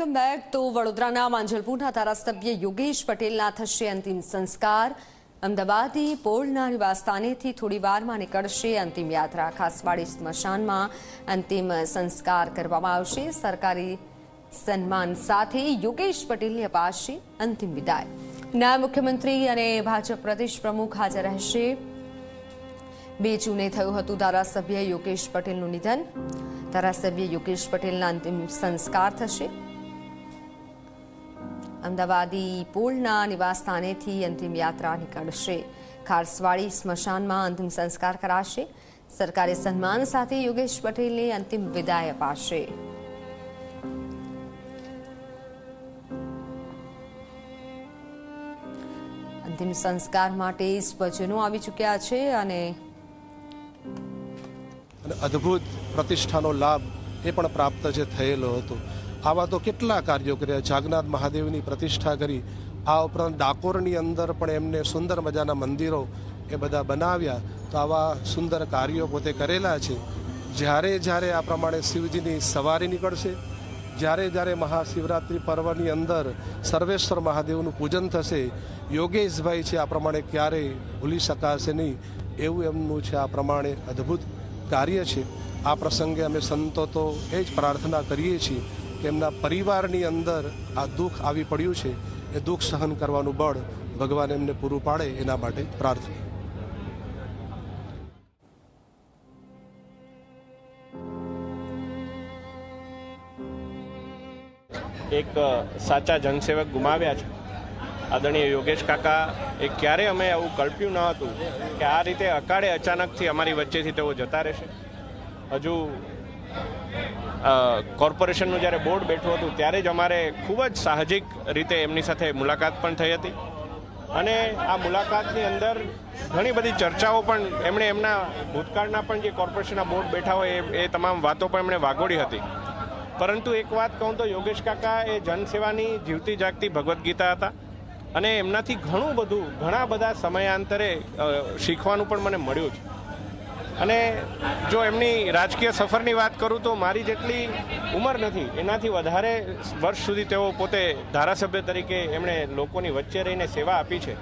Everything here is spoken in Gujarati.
Welcome back. તો વડોદરાના માંજલપુરના ધારાસભ્ય યોગેશ પટેલના થશે અંતિમ સંસ્કાર। અમદાવાદની પોળના નિવાસસ્થાનેથી થોડી વારમાં નીકળશે અંતિમ યાત્રા। ખાસવાડી સ્મશાનમાં અંતિમ સંસ્કાર કરવામાં આવશે। સરકારી સન્માન સાથે યોગેશ પટેલને અપાશે અંતિમ વિદાય। નાયબ મુખ્યમંત્રી અને ભાજપ પ્રદેશ પ્રમુખ હાજર રહેશે। 2 જૂને થયું હતું ધારાસભ્ય યોગેશ પટેલનું નિધન। ધારાસભ્ય યોગેશ પટેલના અંતિમ સંસ્કાર થશે। અમદાવાદી પોળના નિવાસસ્થાનેથી અંતિમ યાત્રા નીકળશે। ખારસવાડી સ્મશાનમાં અંતિમ સંસ્કાર કરાશે। સરકારી સન્માન સાથે યોગેશ પટેલને અંતિમ વિદાય અપાશે। અંતિમ સંસ્કાર માટે સ્વજનો આવી ચૂક્યા છે અને અદ્ભુત પ્રતિષ્ઠાનો લાભ એ પણ પ્રાપ્ત જે થયેલો હતો। આવા તો કેટલા કાર્યો કર્યા। જાગનાથ મહાદેવની પ્રતિષ્ઠા કરી, આ ઉપરાંત ડાકોરની અંદર પણ એમને સુંદર મજાના મંદિરો એ બધા બનાવ્યા। તો આવા સુંદર કાર્યો પોતે કરેલા છે। જ્યારે જ્યારે આ પ્રમાણે શિવજીની સવારી નીકળશે, જ્યારે જ્યારે મહાશિવરાત્રિ પર્વની અંદર સર્વેશ્વર મહાદેવનું પૂજન થશે, યોગેશભાઈ છે આ પ્રમાણે ક્યારેય ભૂલી શકાશે નહીં એવું એમનું છે આ પ્રમાણે અદ્ભુત કાર્ય છે। આ પ્રસંગે અમે સંતો તો એ જ પ્રાર્થના કરીએ છીએ કે એમના પરિવારની અંદર આ દુઃખ આવી પડ્યું છે, એ દુઃખ સહન કરવાનું બળ ભગવાન એમને પૂરું પાડે એના માટે પ્રાર્થના। એક સાચા જનસેવક ગુમાવ્યા છે આદરણીય યોગેશ કાકા। એ ક્યારે અમે આવું કલ્પ્યું ન હતું કે આ રીતે અકાળે અચાનકથી અમારી વચ્ચેથી તેઓ જતા રહેશે। હજુ કોર્પોરેશનનું જ્યારે બોર્ડ બેઠું હતું ત્યારે જ અમારે ખૂબ જ સાહજિક રીતે એમની સાથે મુલાકાત પણ થઈ હતી અને આ મુલાકાતની અંદર ઘણી બધી ચર્ચાઓ પણ એમણે એમના ભૂતકાળના પણ જે કોર્પોરેશનના બોર્ડ બેઠા હોય એ તમામ વાતો પણ એમણે વાગોળી હતી। પરંતુ એક વાત કહું તો યોગેશ કાકા એ જનસેવાની જીવતી જાગતી ભગવદ્ ગીતા હતા અને એમનાથી ઘણા બધા સમયાંતરે શીખવાનું પણ મને મળ્યું છે। અને જો એમની રાજકીય સફરની વાત કરું તો મારી જેટલી ઉંમર નથી એનાથી વધારે વર્ષ સુધી તેઓ પોતે ધારાસભ્ય તરીકે એમણે લોકોની વચ્ચે રહીને સેવા આપી છે।